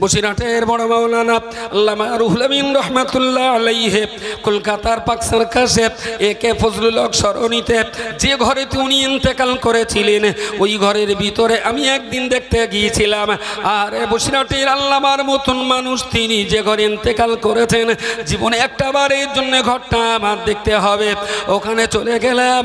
বসিরহাটের বড় মাওলানা আল্লামা রুহুল আমিন রহমাতুল্লাহ আলাইহি কলকাতার পাক সার্কাসে একে ফজলুল হক সরণিতে যে ঘরেতে উনি ইন্তেকাল করেছিলেন ওই ঘরের ভিতরে আমি একদিন দেখতে গিয়েছিলাম। আর বসিরহাটের আল্লামার মতন মানুষ তিনি যে ঘরে ইন্তেকাল করেছেন জীবনে একটা বারের জন্য ঘরটা আমার দেখতে হবে। ওখানে চলে গেলাম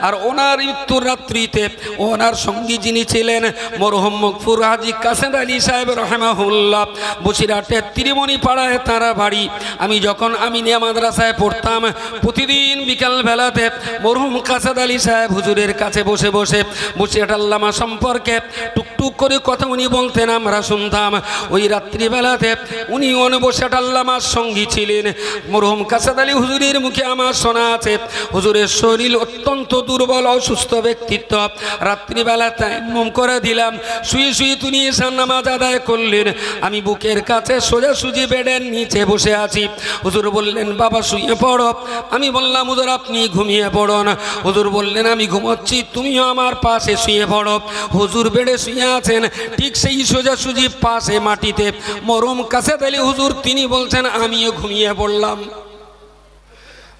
আর ওনার মৃত্যুর রাত্রিতে ওনার সঙ্গী যিনি ছিলেন মরহুম মগফুর হাজী কাসেম আলী সাহেব রহমাহুল্লাহ, বসিরহাটের ত্রিমণি পাড়ায় তারা বাড়ি। আমি যখন আমিনিয়া মাদ্রাসায় পড়তাম প্রতিদিন বিকাল বেলাতে মরহুম কাসেম আলী সাহেব হুজুরের কাছে বসে বসে বসিরহাট আল্লামা সম্পর্কে টুকটুক করে কথা উনি বলতেন, আমরা শুনতাম। ওই রাত্রিবেলাতে উনি বসিরহাট আল্লামার সঙ্গী ছিলেন। মরহুম কাসেম আলী হুজুরের মুখে আমার শোনা আছে হুজুরের শরীর অত্যন্ত দুর্বল অসুস্থ ব্যক্তিত্ব। রাত্রিবেলা তায়াম্মুম করে দিলাম, শুয়ে শুয়ে তিনি ঈশার নামাজ আদায় করলেন। আমি বুকের কাছে সোজাসুজি বেডের নিচে বসে আছি। হুজুর বললেন বাবা শুয়ে পড়ো। আমি বললাম হুজুর আপনি ঘুমিয়ে পড়ুন। হুজুর বললেন আমি ঘুমোচ্ছি, তুমিও আমার পাশে শুয়ে পড়ো। হুজুর বেডে শুয়ে আছেন, ঠিক সেই সোজাসুজি পাশে মাটিতে মরহুম কাসেম আলী হুজুর তিনি বলছেন আমিও ঘুমিয়ে পড়লাম।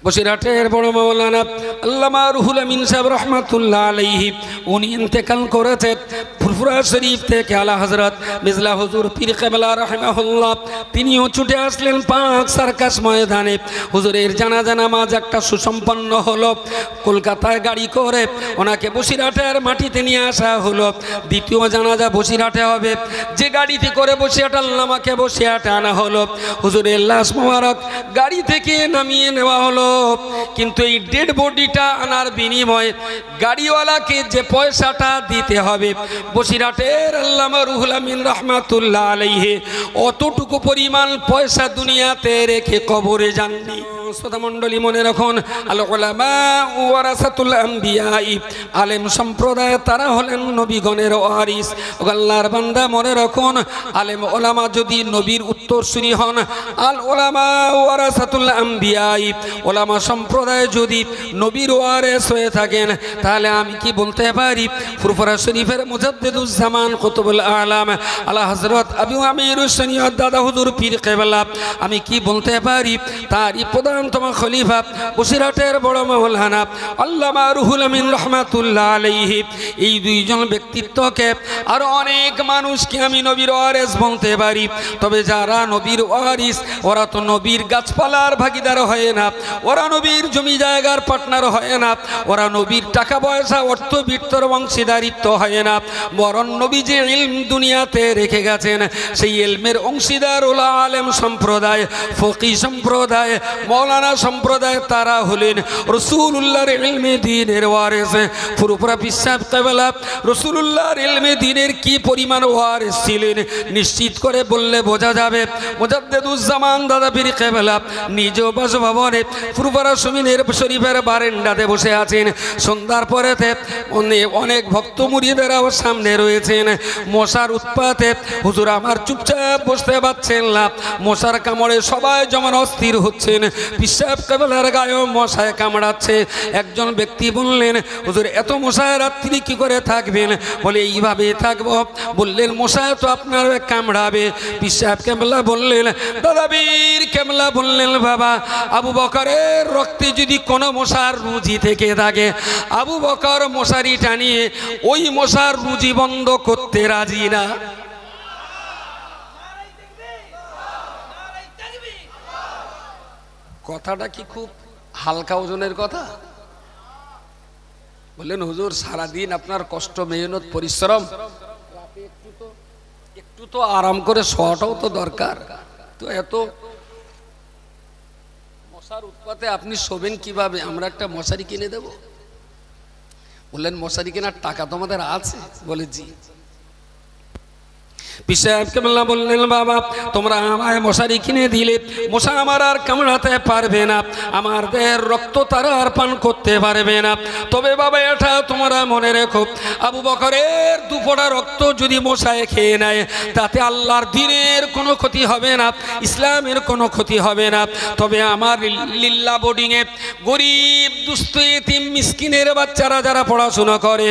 বসিরহাটের বড় মাওলানা আল্লামা রুহুল আমিন সাহেব রহমাতুল্লাহ আলাইহি উনি ইন্তেকাল করেছেন ফুরফুরা শরীফ থেকে আলা হযরত মিজলা হুজুর পীর কেবলা রাহিমাহুল্লাহ তিনিও ছুটে আসলেন পাক সার্কাস ময়দানে। হুজুরের জানাজা নামাজ একটা সুসম্পন্ন হলো। কলকাতায় গাড়ি করে ওনাকে বসিরহাটের মাটিতে নিয়ে আসা হলো। দ্বিতীয় জানাজা বসিরহাটে হবে। যে গাড়িতে করে বসিরহাট আল্লামাকে বসিরহাটে আনা হলো। হুজুরের লাশ মোবারক গাড়ি থেকে নামিয়ে নেওয়া হলো, কিন্তু এই ডেড বডিটা আনার বিনিময়ে গাড়িওয়ালাকে যে পয়সাটা দিতে হবে বসিরহাটের আল্লামা রুহুল আমিন রহমাতুল্লাহ আলাইহি অতটুকু পরিমাণ পয়সা দুনিয়াতে রেখে কবরে যাননি। শ্রোতা মণ্ডলী মনে রাখুন, আল উলামা ওয়ারাসাতুল আম্বিয়া, আলেম সম্প্রদায় তারা হলেন নবীগণের ওয়ারিস। আল্লাহর বান্দা মনে রাখুন, আলেম ওলামা যদি নবীর উত্তরসূরি হন, আল উলামা ওয়ারাসাতুল আম্বিয়া, ওলামা সম্প্রদায় যদি নবীর ওয়ারিস হয়ে থাকেন, তাহলে আমি কি বলতে পারি ফুরফুরা শরীফের মুজাদ্দিদুজ্জামান কুতুবুল আলাম আলা হযরত আবু আমিরুস শরীয়ত দাদা হুজুর পীর কেবলা, আমি কি বলতে পারি তারই প্রধানতম খলিফা বসিরহাটের বড় মাওলানা আল্লামা রুহুল আমিন রহমাতুল্লাহ আলাইহি, এই দুইজন ব্যক্তিত্বকে আর অনেক মানুষকে আমি নবীর ওয়ারিস বলতে পারি। তবে যারা নবীর ওয়ারিস ওরা তো নবীর গাছপালার ভাগিদার হয় না, ওরা নবীর জমি জায়গার পার্টনার হয় না, ওরা নবীর টাকা পয়সা অর্থবিত্তর অংশীদারিত্ব হয় না, বরং নবী যে ইলম দুনিয়াতে রেখে গেছেন সেই ইলমের অংশীদার ওলা আলেম সম্প্রদায়, ফকি সম্প্রদায়, মৌলানা সম্প্রদায়, তারা হলেন রাসূলুল্লাহর ইলমে দ্বীনের ওয়ারিস। ফুরফুরা পিসাব কেবলা রাসূলুল্লাহর ইলমে দ্বীনের কি পরিমাণ ওয়ারিস ছিলেন নিশ্চিত করে বললে বোঝা যাবে। মুজাদ্দিদুজ্জামান দাদা পীর কেবলা নিজ বাসভবনে ফুরফুরা শরীফের বারান্দাতে বসে আছেন। সন্ধ্যার পরেতে অনেক ভক্ত মুরিদেরাও সামনে রয়েছেন। মশার উৎপাতে হুজুর আমার চুপচাপ বসতে পারছেন না, মশার কামড়ে সবাই যেমন অস্থির হচ্ছেন। পিসাব কেবলার গায়েও মশায় কামড়াচ্ছে। একজন ব্যক্তি বললেন হুজুর এত মশায় রাত্রি কি করে থাকবেন? বলে এইভাবে থাকবো। বললেন মশায় তো আপনার কামড়াবে। পিসাব কেবলা বললেন দাদা পীর কেবলা বললেন বাবা আবু বকরের রক্তে যদি কোনো মশার রুজি থেকে থাকে আবু বকর মশারি টানিয়ে ওই মশার রুজি বন্ধ করতে রাজি না। কথাটা কি খুব হালকা ওজনের কথা? বললেন হুজুর সারাদিন আপনার কষ্ট মেহনত পরিশ্রম, একটু তো আরাম করে শোয়াটাও তো দরকার। তো এত মশার উৎপাতে আপনি শোবেন কিভাবে? আমরা একটা মশারি কিনে দেব। বললেন মশারি কেনার টাকা তোমাদের আছে? বলে জি। পিসাব কেবলা বললেন বাবা তোমরা আমায় মশারি কিনে দিলে মশা আমার আর কামড়াতে পারবে না, আমার দেহের রক্ত তারা আর পান করতে পারবে না। তবে বাবা এটা তোমরা মনে রেখো আবু বকরের দুপোটা রক্ত যদি মশায় খেয়ে নেয় তাতে আল্লাহর দ্বীনের কোনো ক্ষতি হবে না, ইসলামের কোনো ক্ষতি হবে না। তবে আমার লিল্লা বোর্ডিংয়ে গরিব দুস্থ এতিম মিসকিনের বাচ্চারা যারা পড়াশোনা করে,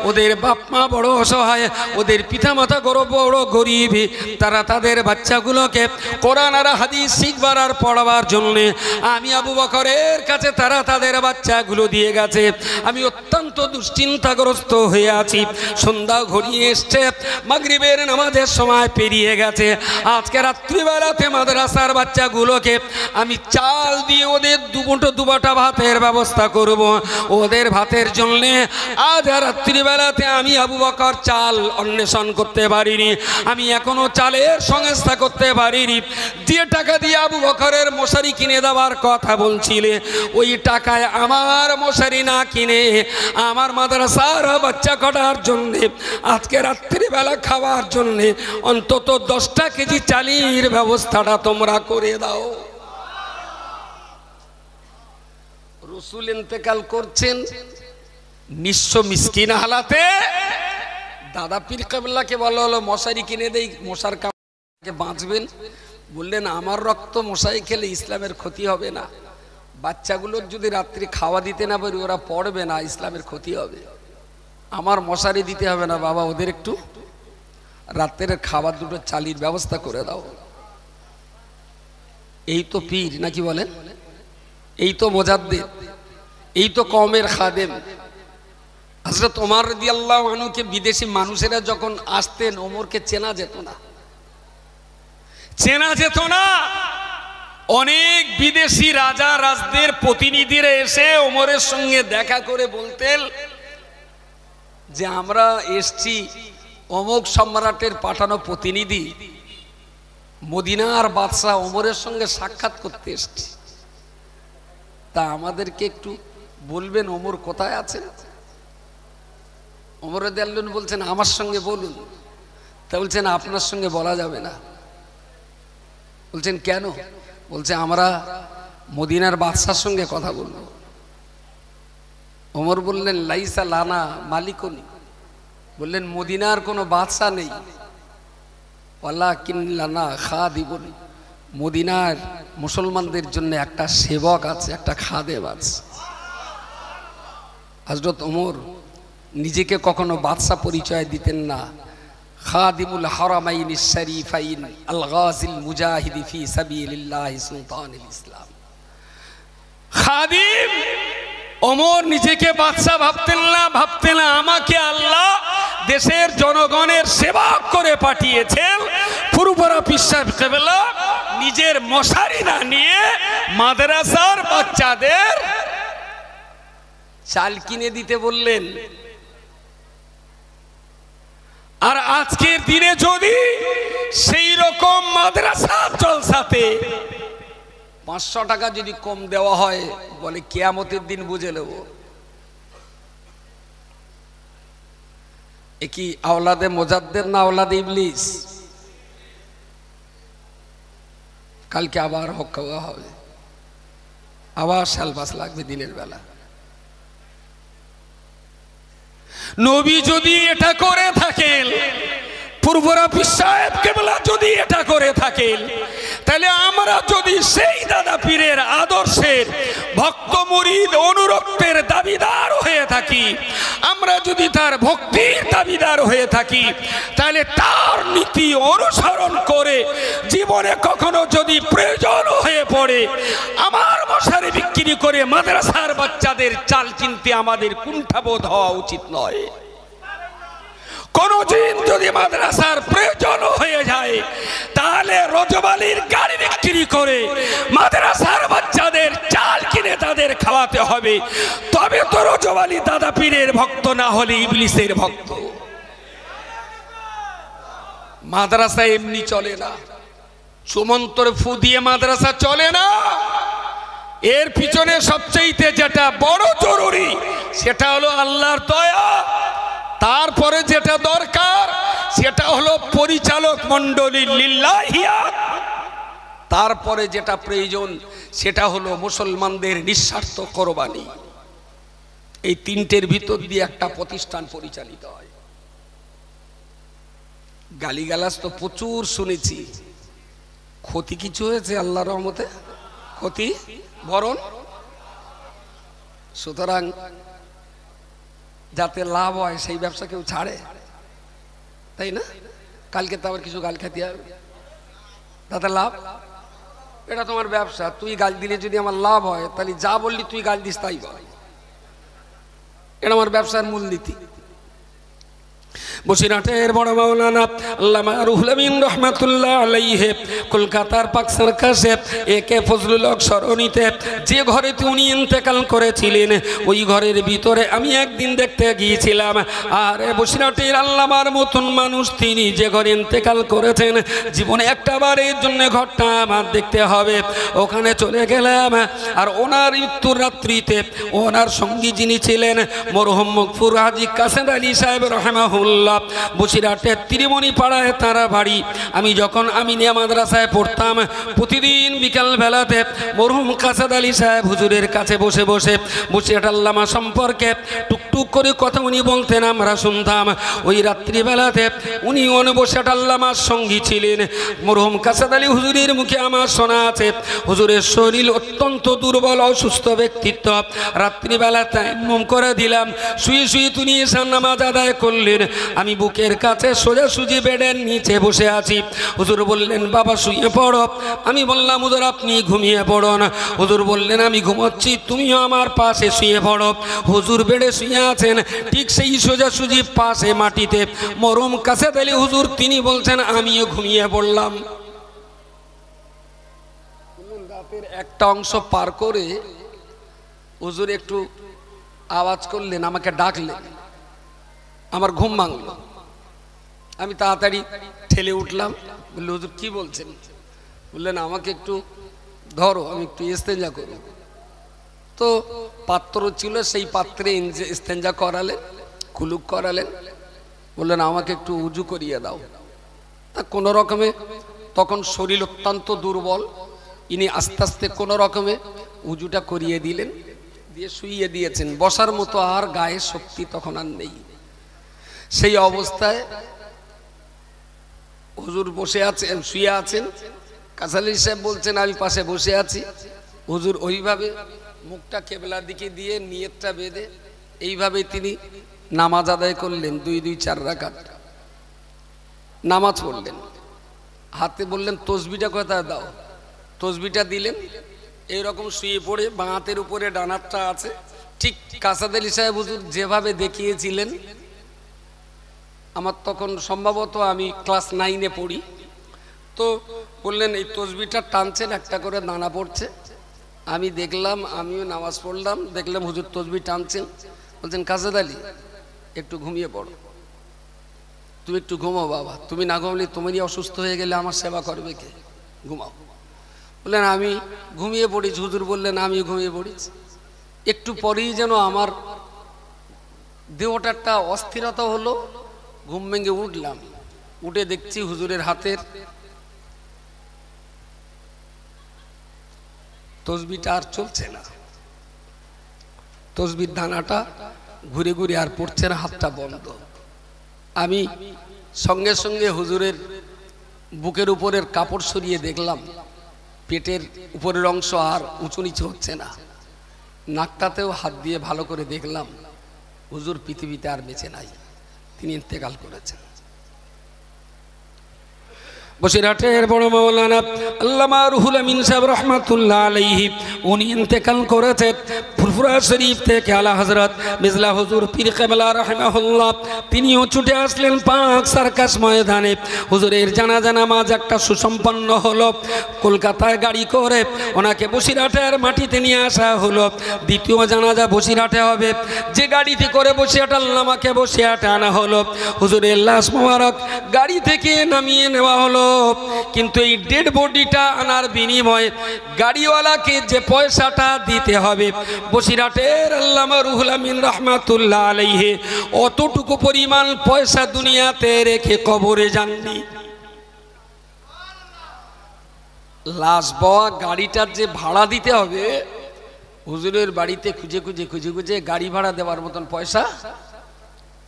ওদের বাপ মা বড় অসহায়, ওদের পিতামাতা বড় গরিব, তারা তাদের বাচ্চাগুলোকে কোরআন আর হাদিস শিখবার আর পড়াবার জন্যে আমি আবু বকরের কাছে তারা তাদের বাচ্চাগুলো দিয়ে গেছে। আমি অত্যন্ত দুশ্চিন্তাগ্রস্ত হয়ে আছি। সন্ধ্যা ঘনিয়ে এসছে, মাগরিবের নামাজের সময় পেরিয়ে গেছে। আজকে রাত্রিবেলাতে মাদ্রাসার বাচ্চাগুলোকে আমি চাল দিয়ে ওদের দুবাটা ভাতের ব্যবস্থা করব। ওদের ভাতের জন্যে আজ রাত্রিবেলাতে আমি আবু বকর চাল অন্বেষণ করতে পারিনি, আমি এখনো চালের সংস্থা করতে পারিনি। যে টাকা দিয়ে আবু বকরের মশারি কিনে দেওয়ার কথা বলছিলে, ওই টাকায় আমার মশারি না কিনে আমার মাদ্রাসার বাচ্চা কটার জন্যে আজকে রাত্রিবেলা খাওয়ার জন্যে অন্তত 10টা কেজি চালের ব্যবস্থাটা তোমরা করে দাও। রসুল ইন্তেকাল করছেন নিঃস্ব মিসকিন হালাতে। দাদা পীর কেবলাকে বলা হলো মশারি কিনে দেই, মশার কামড়ে বাঁচবেন। বললেন আমার রক্ত মশাই খেলে ইসলামের ক্ষতি হবে না, বাচ্চাগুলোর যদি রাত্রি খাওয়া দিতে না পারি ওরা পড়বে না, ইসলামের ক্ষতি হবে। আমার মশারি দিতে হবে না বাবা, ওদের একটু রাত্রের খাবার দুটো চালির ব্যবস্থা করে দাও। এই তো পীর নাকি বলেন, এই তো মুজাদ্দিদ, এই তো কওমের খাদেম। হযরত ওমর রাদিয়াল্লাহু আনহুকে বিদেশি মানুষেরা যখন আসতেন, ওমরকে চেনা যেত না, চেনা যেত না। অনেক বিদেশি রাজা রাজদের প্রতিনিধিরা এসে ওমরের সঙ্গে দেখা করে বলতেন যে আমরা এসছি অমুক সম্রাটের পাঠানো প্রতিনিধি, মদিনার বাদশাহ ওমরের সঙ্গে সাক্ষাৎ করতে এসছি, তা আমাদেরকে একটু বলবেন ওমর কোথায় আছেন? ওমর রাদিয়াল্লাহু আনহু বলছেন আমার সঙ্গে বলুন। তা বলছেন আপনার সঙ্গে বলা যাবে না। বলছেন কেন? বলছে আমরা মদিনার বাদশার সঙ্গে কথা বলবো। ওমর বললেন লাইসা লানা মালিকুন, বললেন মদিনার কোনো বাদশা নেই, ওয়ালাকিন লানা খাদিমুন, মদিনার মুসলমানদের জন্য একটা সেবক আছে, একটা খাদেম আছে। হযরত ওমর নিজেকে কখনো বাদশা পরিচয় দিতেন না। খাদিমুল হারামাইন শরীফাইন আল গাজিল মুজাহিদি ফি সাবিলিল্লাহ সুলতানুল ইসলাম। খাদিম ওমর নিজেকে বাদশা ভাবতেন না, ভাবতেন না আমাকে আল্লাহ দেশের জনগণের সেবা করে পাঠিয়েছেন। ফুরফুরা পীর সাহেব কেবলা নিজের মশারি না নিয়ে মাদ্রাসার বাচ্চাদের চাল কিনে দিতে বললেন। আর আজকের দিনে যদি সেই রকম মাদ্রাসা জলসাতে 500 টাকা যদি কম দেওয়া হয়, বলে কিয়ামতের দিন বুঝে নেব। এ কি আওলাদে মুজাদ্দিদ না আওলাদে ইবলিস? কালকে আবার হক খাওয়া হবে, আবার শালবাস লাগবে দিনের বেলা। নবী যদি এটা করে থাকেন, ফুরফুরা পীর সাহেব কেবলা যদি এটা করে থাকেন, তাহলে আমরা যদি সেই দাদা পীরের আদর্শের ভক্ত মুরিদ অনুরক্তের দাবিদার হয়ে থাকি, আমরা যদি তার ভক্তির দাবিদার হয়ে থাকি, তাহলে তার নীতি অনুসরণ করে জীবনে কখনো যদি প্রয়োজন হয়ে পড়ে আমার মশারি বিক্রি করে মাদ্রাসার বাচ্চাদের চাল কিনতে আমাদের কুণ্ঠাবোধ হওয়া উচিত নয়। কোনদিন যদি মাদ্রাসার প্রয়োজন হয়ে যায়, তাহলে রজবালির গাড়ি বিক্রি করে মাদ্রাসার বাচ্চাদের চাল কিনে তাদের খাওয়াতে হবে। তবে তো রজবালি দাদা পীরের ভক্ত না হলে ইবলিসের ভক্ত। মাদ্রাসা এমনি চলে না, সুমন্তরে ফু দিয়ে মাদ্রাসা চলে না। এর পিছনে সবচেয়ে যেটা বড় জরুরি সেটা হলো আল্লাহর দয়া। তারপরে যেটা দরকার সেটা হলো পরিচালক মণ্ডলী লিল্লাহিয়াত। তারপরে যেটা প্রয়োজন সেটা হলো মুসলমানদের নিঃস্বার্থ কোরবানি। এই তিনটের ভিতর দিয়ে একটা প্রতিষ্ঠান পরিচালিত হয়। গালিগালাজ তো প্রচুর শুনেছি, ক্ষতি কিছু হয়েছে আল্লাহর রহমতে? ক্ষতি বরণ। সুতরাং যাতে লাভ হয় সেই ব্যবসা কেউ ছাড়ে, তাই না? কালকে তো আবার কিছু গাল খেতে হবে, তাতে লাভ। এটা তোমার ব্যবসা, তুই গাল দিলে যদি আমার লাভ হয় তাহলে যা বললি তুই গাল দিস তাই বল। এটা আমার ব্যবসার মূলনীতি। বসিরহাটের বড় মাওলানা আল্লামা রুহুল আমিন রহমাতুল্লাহ আলাইহি কলকাতার পাক সার্কাসে একে ফজলুল হক সরণিতে যে ঘরে উনি ইন্তেকাল করেছিলেন ওই ঘরের ভিতরে আমি একদিন দেখতে গিয়েছিলাম। আর বসিরহাটের আল্লামার মতন মানুষ তিনি যে ঘরে ইন্তেকাল করেছেন জীবনে একটা বারের জন্য ঘরটা আমার দেখতে হবে। ওখানে চলে গেলাম। আর ওনার মৃত্যুর রাত্রিতে ওনার সঙ্গী যিনি ছিলেন মরহুম মগফুর হাজী কাসেদ আলী সাহেব রহমাহুল্লাহ, বসিরহাটের ত্রিমণি পাড়ায় তারা বাড়ি। আমি যখন আমিনিয়া মাদ্রাসায় পড়তাম প্রতিদিন বিকাল বেলাতে মরহুম কাসেদ আলী সাহেব হুজুরের কাছে বসে বসে বসিরহাট আল্লামা সম্পর্কে টুকটুক করে কথা উনি বলতেন, আমরা শুনতাম। ওই রাত্রিবেলাতে উনি বসিরহাট আল্লামার সঙ্গী ছিলেন। মরহুম কাসেদ আলী হুজুরের মুখে আমার শোনা আছে হুজুরের শরীর অত্যন্ত দুর্বল অসুস্থ ব্যক্তিত্ব। রাত্রিবেলা তায়াম্মুম করে দিলাম, শুয়ে শুয়ে তিনি ঈশার নামাজ আদায় করলেন। আমি বুকের কাছে সোজাসুজি বেডের নিচে বসে আছি। হুজুর বললেন বাবা শুয়ে পড়ো। আমি বললাম হুজুর আপনি ঘুমিয়ে পড়ুন। হুজুর বললেন আমি ঘুমোচ্ছি, তুমিও আমার পাশে শুয়ে পড়ো। হুজুর বেডে শুয়ে আছেন, ঠিক সেই সোজাসুজি পাশে মাটিতে মরহুম কাসেদ আলী হুজুর তিনি বলছেন আমিও ঘুমিয়ে পড়লাম। রাতের একটা অংশ পার করে হুজুর একটু আওয়াজ করলেন, আমাকে ডাকলেন, আমার ঘুম ভাঙলো। আমি তাড়াতাড়ি ঠেলে উঠলাম। বললো হুজুর কি বলছেন? বললেন আমাকে একটু ধরো, আমি একটু ইস্তেঞ্জা করব। তো পাত্র ছিল, সেই পাত্রে ইস্তেঞ্জা করালেন, কুলুক করালেন। বললেন আমাকে একটু উজু করিয়ে দাও। তা কোনো রকমে, তখন শরীর অত্যন্ত দুর্বল, ইনি আস্তে আস্তে কোনো রকমে উজুটা করিয়ে দিলেন, দিয়ে শুইয়ে দিয়েছেন। বসার মতো আর গায়ে শক্তি তখন আর নেই। সেই অবস্থায় হুজুর বসে আছেন, শুয়ে আছেন। কাসেদ আলী সাহেব বলছেন আমি পাশে বসে আছি। হুজুর ওইভাবে মুখটা কেবলার দিকে দিয়ে নিয়তটা বেঁধে এইভাবে তিনি নামাজ আদায় করলেন। 2-2-4 রাকাত নামাজ পড়লেন। হাতে বললেন তসবিটা কোথায় দাও, তসবিটা দিলেন। এইরকম শুয়ে পড়ে বাঁ হাতের উপরে ডান হাতটা আছে। ঠিক কাসেদ আলী সাহেব হুজুর যেভাবে দেখিয়েছিলেন, আমার তখন সম্ভবত আমি ক্লাস 9-এ পড়ি। তো বললেন এই তসবিটা টানছেন, একটা করে দানা পড়ছে। আমি দেখলাম, আমিও নামাজ পড়লাম, দেখলাম হুজুর তসবি টানছেন। বলছেন কাসেদ আলী একটু ঘুমিয়ে পড়ো, তুমি একটু ঘুমাও বাবা, তুমি না ঘুমলে তোমারই অসুস্থ হয়ে গেলে আমার সেবা করবে কে, ঘুমাও। বললেন আমি ঘুমিয়ে পড়েছি। হুজুর বললেন আমি ঘুমিয়ে পড়েছি। একটু পরেই যেন আমার দেহটা একটা অস্থিরতা হলো, ঘুম ভেঙে উঠলাম। উঠে দেখছি হুজুরের হাতের তসবিটা আর চলছে না, তসবির দানাটা ঘুরে ঘুরে আর পড়ছে না, হাতটা বন্ধ। আমি সঙ্গে সঙ্গে হুজুরের বুকের উপরের কাপড় সরিয়ে দেখলাম পেটের উপরের অংশ আর উঁচু নিচু হচ্ছে না। নাকটাতেও হাত দিয়ে ভালো করে দেখলাম হুজুর পৃথিবীতে আর বেঁচে নাই, তিনি ইন্তেকাল করেছেন। বসিরহাটের বড় মাওলানা আল্লামা রুহুল আমিন সাহেব রহমাতুল্লাহ আলাইহি উনি ইন্তেকাল করেছেন ফুরফুরা শরীফ থেকে আলা হযরত মিজলা হুজুর পীর কেবলা রাহিমাহুল্লাহ তিনিও ছুটে আসলেন পাক সার্কাস ময়দানে। হুজুরের জানাজা নামাজ একটা সুসম্পন্ন হলো। কলকাতায় গাড়ি করে ওনাকে বসিরহাটের মাটিতে নিয়ে আসা হলো। দ্বিতীয় জানাজা বসিরহাটে হবে। যে গাড়িতে করে বসিরহাট আল্লামাকে বসিরহাটে আনা হলো, হুজুরের লাশ মোবারক গাড়ি থেকে নামিয়ে নেওয়া হলো। কিন্তু এই ডেড বডিটা আনার বিনিময়ে গাড়িওয়ালাকে যে পয়সাটা দিতে হবে, বসিরহাটের আল্লামা রুহুল আমিন রহমাতুল্লাহ আলাইহি অতটুকু পরিমাণ পয়সা দুনিয়াতে রেখে কবরে যাননি। লাশ বওয়া গাড়িটার যে ভাড়া দিতে হবে, হুজুরের বাড়িতে খুঁজে খুঁজে খুঁজে খুঁজে গাড়ি ভাড়া দেওয়ার মতন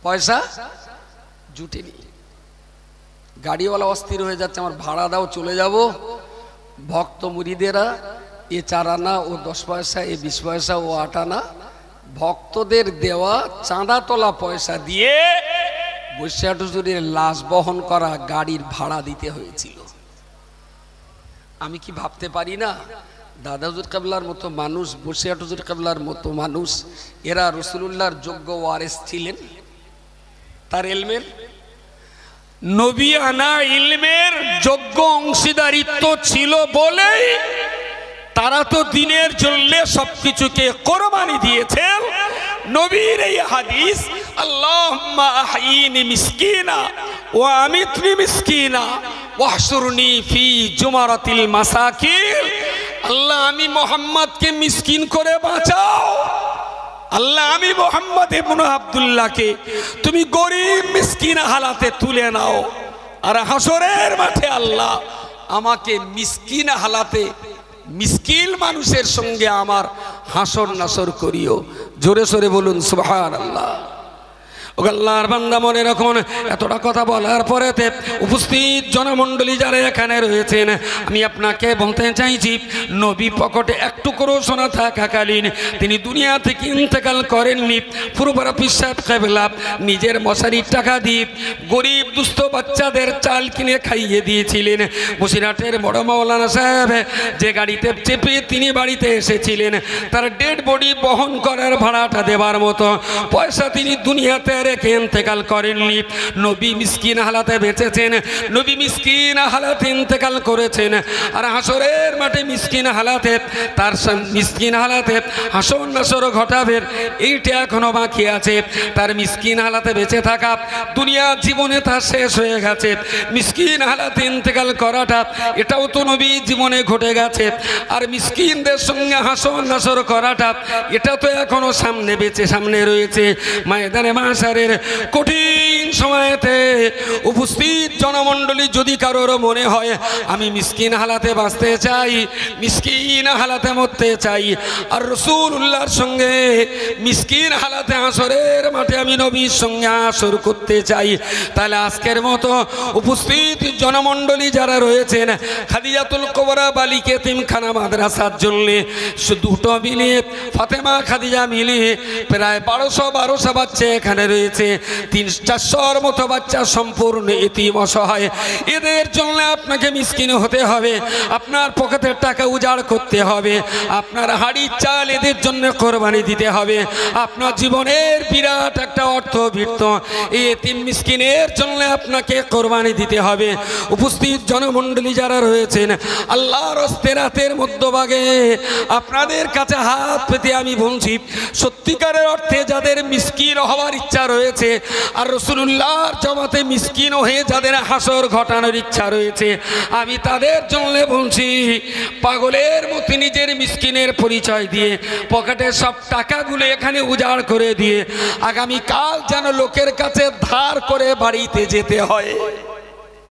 পয়সা জুটেনি। গাড়িওয়ালা অস্থির হয়ে যাচ্ছে, আমার ভাড়া দাও চলে যাব। ভক্ত মুরিদেরা এ 4 আনা, ও 10 পয়সা, এ 20 পয়সা, ও 8 আনা ভক্তদের দেওয়া চাঁদা তোলা পয়সা দিয়ে বসিরহাট হুজুরের লাশ বহন করা গাড়ির ভাড়া দিতে হয়েছিল। আমি কি ভাবতে পারি না দাদা হুজুর কেবলার মতো মানুষ, বসিরহাট হুজুর কেবলার মতো মানুষ, এরা রাসূলুল্লাহর যোগ্য ওয়ারিস ছিলেন। তার ইলমের নবী আনা ইলমের যোগ্য অংশীদারিত্ব ছিল বলেই তারা তো দিনের জন্য সবকিছুকে কোরবানি দিয়েছেন। নবীর এই হাদিস, আল্লাহুম্মা আহয়িনি মিসকিনা ওয়া আমিতনি মিসকিনা ওয়াহশুরনি ফি জুমারাতিল মাসাকিন, আল্লাহ আমি মুহাম্মদকে মিসকিন করে বাঁচাও, আল্লাহ আমি মুহাম্মদ ইবনে আব্দুল্লাহকে তুমি গরীব মিসকিন হালাতে তুলে নাও, আর হাসরের মাঠে আল্লাহ আমাকে মিসকিন হালাতে মিসকিন মানুষের সঙ্গে আমার হাসর নাসর করিও। জোরে সোরে বলুন সুবহানাল্লাহ। ও আল্লাহর বান্দা মনে রাখুন, এতটা কথা বলার পরেতে উপস্থিত জনমণ্ডলী যারা এখানে রয়েছেন, আমি আপনাকে বলতে চাইছি, নবী পকেটে একটু করে সোনা থাকাকালীন তিনি দুনিয়া থেকে ইন্তেকাল করেননি। পুরোপুরা পিসাব কেবলা নিজের মশারির টাকা দিয়ে গরিব দুস্থ বাচ্চাদের চাল কিনে খাইয়ে দিয়েছিলেন। বসিরহাটের বড় মাওলানা সাহেব যে গাড়িতে চেপে তিনি বাড়িতে এসেছিলেন, তার ডেড বডি বহন করার ভাড়াটা দেবার মতো পয়সা তিনি দুনিয়াতে রেখে ইন্তেকাল করেননি। নবী মিসকিন হালাতে বেঁচেছেন, নবী মিসকিন হালাতে ইন্তেকাল করেছেন, আর হাসরের মাঠে মিসকিন হালাতে তার মিসকিন হালাতে হাসর নাসর ঘটাবেন এইটা এখনো বাকি আছে। তার মিসকিন হালাতে বেঁচে থাকা দুনিয়া জীবনে তার শেষ হয়ে গেছে। মিসকিন হালাতে ইন্তেকাল করাটা এটাও তো নবী জীবনে ঘটে গেছে, আর মিসকিনদের সঙ্গে হাসর নাসর করাটা এটা তো এখনো সামনে বেঁচে সামনে রয়েছে। ময়দানে মাশারের কঠিন সময়েতে উপস্থিত জনমণ্ডলী যদি কারোর মনে হয় আমি মিসকিন হালাতে বাঁচতে চাই, মিসকিন হালাতে মরতে চাই, আর রাসূলুল্লাহর সঙ্গে মিসকিন হালাতে হাসরের মাঠে আমি নবীর সঙ্গে হাসর করতে চাই, তাহলে আজকের মতো উপস্থিত জনমণ্ডলী যারা রয়েছেন খাদিজাতুল কুবরা বালিকা এতিমখানা মাদ্রাসার জন্য দুটো মিলিয়ে ফাতেমা খাদিজা মিলিয়ে প্রায় 1200 বাচ্চা এখানে রয়েছে। 300-400 মতো বাচ্চা সম্পূর্ণ এতিম অসহায়। এদের জন্য আপনাকে মিসকিন হতে হবে, আপনার পকেটের টাকা উজাড় করতে হবে, আপনার হাড়ির চাল এদের জন্য কোরবানি দিতে হবে, আপনার জীবনের বিরাট একটা অর্থবৃত্ত এই এতিম মিসকিনের জন্য আপনাকে কোরবানি দিতে হবে। উপস্থিত জনমণ্ডলী যারা রয়েছেন, আল্লাহর হস্তে রাতের মধ্যভাগে আপনাদের কাছে হাত পেতে আমি বলছি, সত্যিকারের অর্থে যাদের মিসকিন হওয়ার ইচ্ছা রয়েছে আর রাসূলুল্লাহর জামাতে মিসকিন হয়ে যাদের হাসর ঘটানোর ইচ্ছা রয়েছে, আমি তাদের জন্য বলছি, পাগলের মতো নিজের মিসকিনের পরিচয় দিয়ে পকেটের সব টাকাগুলো এখানে উজাড় করে দিয়ে আগামীকাল যেন লোকের কাছে ধার করে বাড়িতে যেতে হয়।